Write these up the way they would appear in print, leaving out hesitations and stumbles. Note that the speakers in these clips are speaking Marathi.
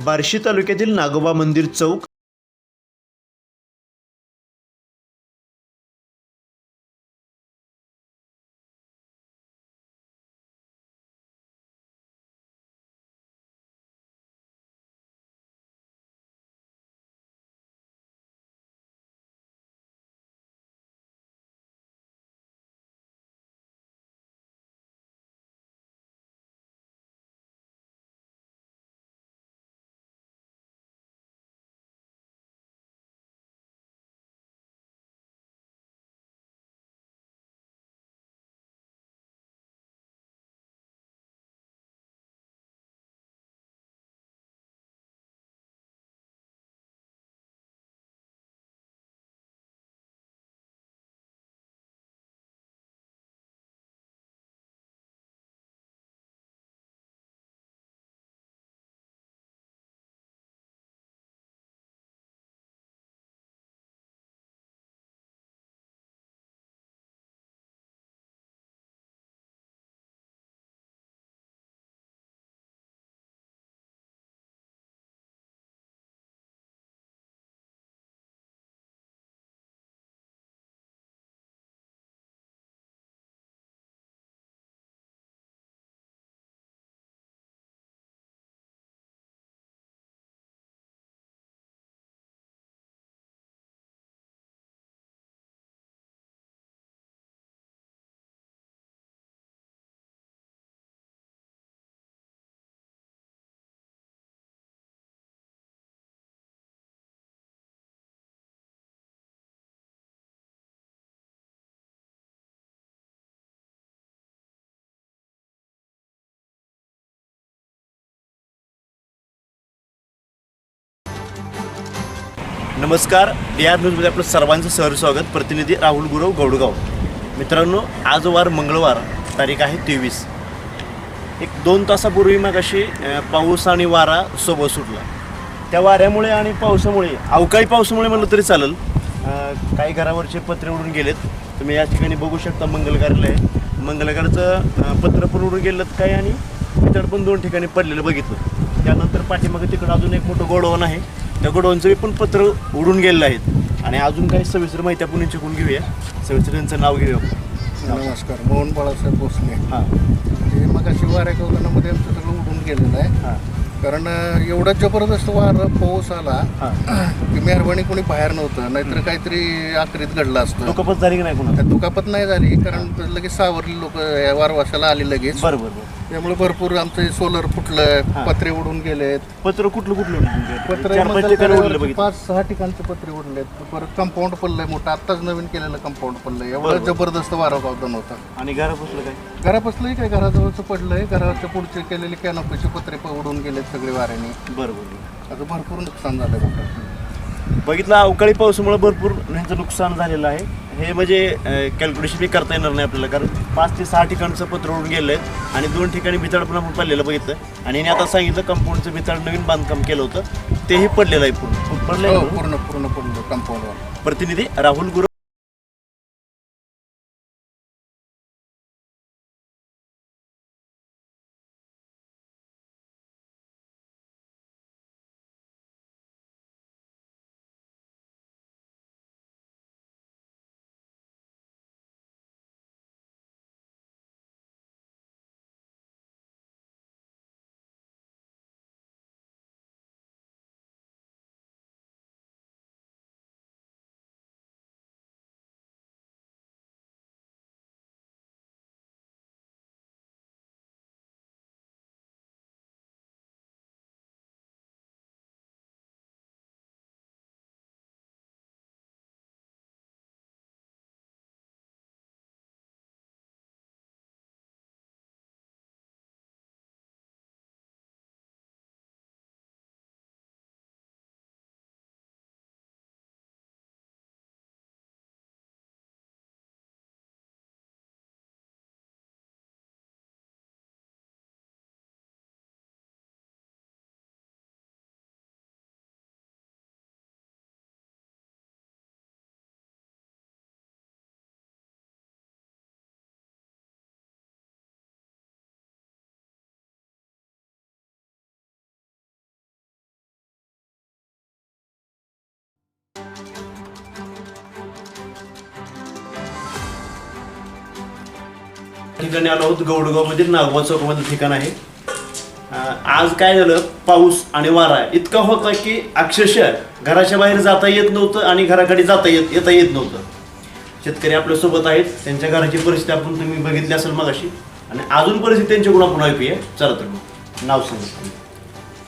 बार्शी तालुक्यातील नागोबा मंदिर चौक नमस्कार, बिहार न्यूजमध्ये आपलं सर्वांचं सहर्ष स्वागत. प्रतिनिधी राहुल गुरव, गौडगाव. मित्रांनो, आज वार मंगळवार, तारीख आहे 23. 1-2 तासापूर्वी मग अशी पाऊस आणि वारा सोबत सुटला. त्या वाऱ्यामुळे आणि पावसामुळे, अवकाळी पावसामुळे म्हणलं तरी चालेल, काही घरावरचे पत्रे उडून गेलेत. तुम्ही या ठिकाणी बघू शकता मंगल कार्यालय. मंगलकारचं पत्र पण उडून गेलं काय, आणि तिथं पण 2 ठिकाणी पडलेलं बघितलं. त्यानंतर पाठीमागे तिकडं अजून एक मोठं गोडाऊन आहे. त्या गोडाऊनचं पण पत्र उडून गेलेलं आहेत. आणि अजून काही सविस्तर माहिती आपण यांच्याकडून घेऊया. सविस्तर त्यांचं नाव घेऊया. नमस्कार, मोहन बाळासाहेब भोसले. हां, हे मग अशी वाऱ्या गवतानामध्ये आमचं सगळं उडून गेलेलं आहे. हां, कारण एवढा जबरदस्त वारं पाऊस आला हां. की मेहरबानी कोणी बाहेर नव्हतं, नाहीतर काहीतरी आखरीत घडलं असतं. दुखापत झाली की नाही कोणा? त्यात दुखापत नाही झाली, कारण लगेच सावरली लोक या वारवासाला आली लगेच. बरोबर. त्यामुळे भरपूर आमचं सोलर फुटलं, हां. पत्रे उडून गेलेत. पत्र कुठलं उडून गेलं? पत्रे 4-5 ठिकाणी उडलं बघितलं. 5-6 ठिकाणचे पत्रे उडलेत. परत कंपाऊंड पडलंय मोठं, आत्ताच नवीन केलेलं कंपाऊंड पडलंय. एवढं बरोबर. जबरदस्त वारा गावदान होता. आणि घरात बसलं काय? घरापासलंही काय, घराजवळचं पडलंय. घराच्या पुढचे केलेले कॅनोपीचे पत्रे उडून गेलेत सगळे वाऱ्याने. बरोबर. आता भरपूर नुकसान झालं मोठं. बघितलं, अवकाळी पावसामुळे भरपूर ह्यांचं नुकसान झालेलं आहे. हे म्हणजे कॅल्क्युलेशन बी करता येणार नाही आपल्याला, कारण 5 ते 6 ठिकाणचं पत्र उडून गेलं आहे. आणि 2 ठिकाणी भिताड पण आपण पडलेलं बघितलं. आणि हिने आता सांगितलं कंपाऊंडचं भिताड नवीन बांधकाम केलं होतं, तेही पडलेलं आहे. पूर्ण पूर्ण पडलं कंपाऊंडवर. प्रतिनिधी राहुल गुरव. ठिकाणी आलो आहोत गौडगावमधील नागवा चौकामधील ठिकाण आहे. आज काय झालं, पाऊस आणि वारा इतका होता की अक्षरशः घराच्या बाहेर जाता येत नव्हतं आणि घराकडे येता येत नव्हतं. शेतकरी आपल्यासोबत आहेत, त्यांच्या घराची परिस्थिती आपण तुम्ही बघितली असेल मगाशी आणि अजून परिस्थिती त्यांच्याकडून आपण ऐकूया. चला तर मग नाव सांगा.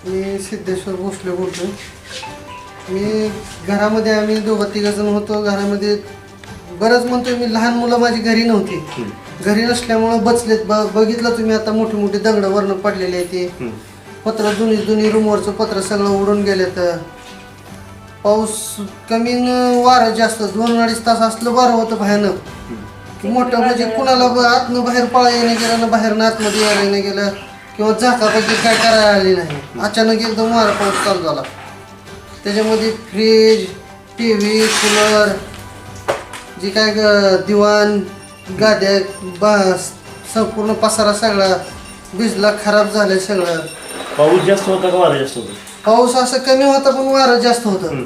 मी सिद्धेश्वर भोसले बोलतोय. मी घरामध्ये आम्ही दोघं तिघ जण होतो. घरामध्ये बरंच म्हणतोय मी, लहान मुलं माझी घरी नव्हती. घरी नसल्यामुळं बचलेत. बघितलं तुम्ही आता मोठी मोठी दगडं वरनं पडलेली आहे. ते पत्र दोन्ही रूमवरचं पत्र सगळं उडून गेलेत. पाऊस कमी न वारं जास्त, 2-2.5 तास असलं वारं होतं भयानक. मोठं म्हणजे कुणाला आतनं बाहेर पळा येणं गेलं ना, बाहेरनं आतमध्ये यायला येणं गेलं किंवा झाकापैकी काय करायला आली नाही. अचानक एकदम वारा पाऊस चालू झाला. त्याच्यामध्ये फ्रीज, टी व्ही, कूलर, जे काय दिवाण, गाद्या, संपूर्ण पसारा सगळा भिजला, खराब झालं सगळं. पाऊस जास्त होता का वारा जास्त होता? पाऊस असं कमी होता पण वारं जास्त होतं.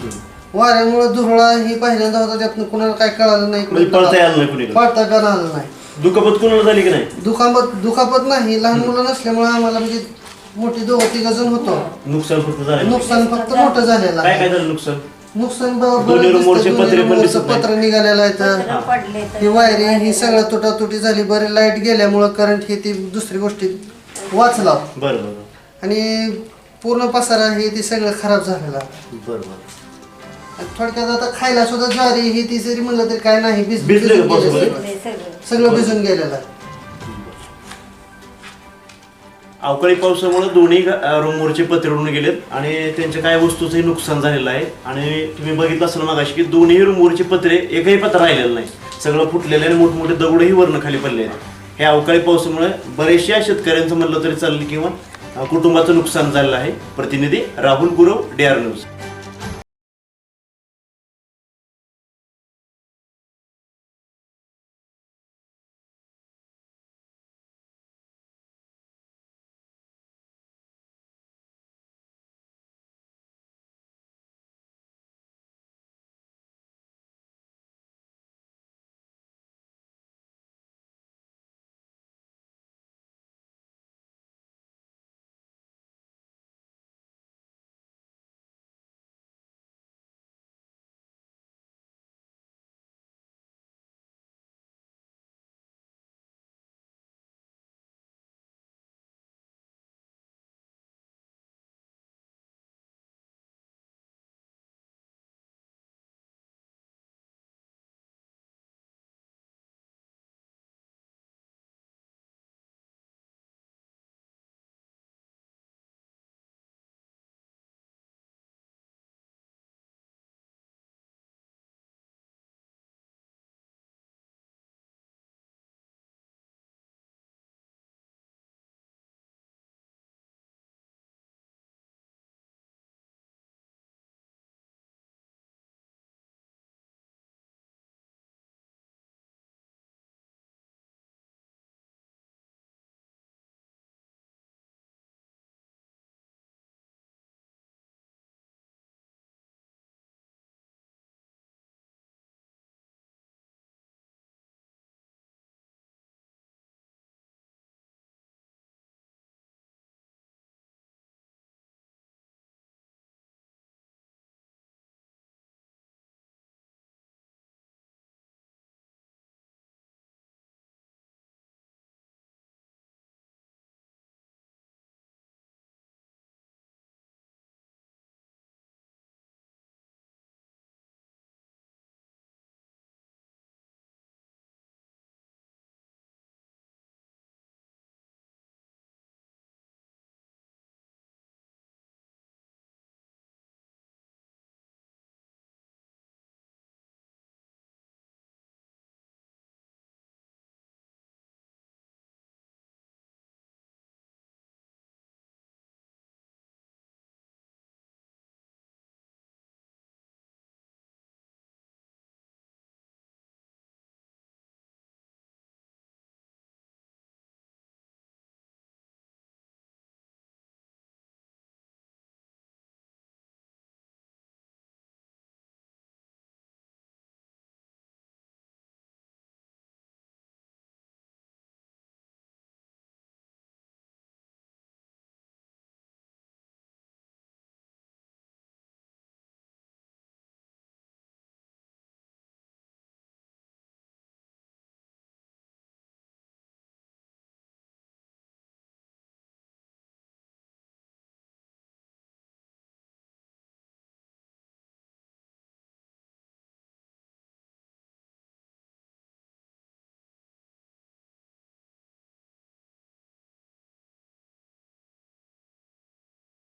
वाऱ्यामुळे धुरळा ही पहिल्यांदा होता. त्यातनं कुणाला काय कळालं नाही, पळता आलं नाही कुणी, पळता पण आलं नाही. दुखापत कुणाला झाली की नाही? दुखापत नाही. लहान मुलं नसल्यामुळे आम्हाला म्हणजे मोठी 2-3 जण होतो. नुकसान फक्त झालं. नुकसान फक्त मोठं झालेलं काय आहे. काय झालं नुकसान? नुकसान दोन्ही रूमवरचे पत्रे पण दिसत नाही. पत्र निघालेलं आहे. ही वायरिंग ही सगळं तुटातुटी झाली. बरे लाईट गेल्यामुळं करंट ही ती दुसरी गोष्टी वाचला. बरं बरं आणि पूर्ण पसारा हे ती सगळं खराब झालेला. बरं बरं. आणि थोडक्यात आता खायला सुद्धा ज्वारी ही ती जरी म्हणलं तरी काय नाही, भिजले का भिजून पावसामध्ये? गेलेलं. सगळं भिजून गेलेलं आहे. अवकाळी पावसामुळे दोन्ही रूमवरचे पत्रे उडून गेलेत आणि त्यांच्या काय वस्तूचंही नुकसान झालेलं आहे. आणि तुम्ही बघितलं असेल मगाशी की दोन्ही रूमवरचे पत्रे एकही पत्र राहिलेलं नाही, सगळं फुटलेलं आहे आणि मोठमोठे दगडही वरनं खाली पडले आहेत. हे अवकाळी पावसामुळे बरेचशा शेतकऱ्यांचं म्हणलं तरी चालेल किंवा कुटुंबाचं नुकसान झालेलं आहे. प्रतिनिधी राहुल गुरव, DR न्यूज.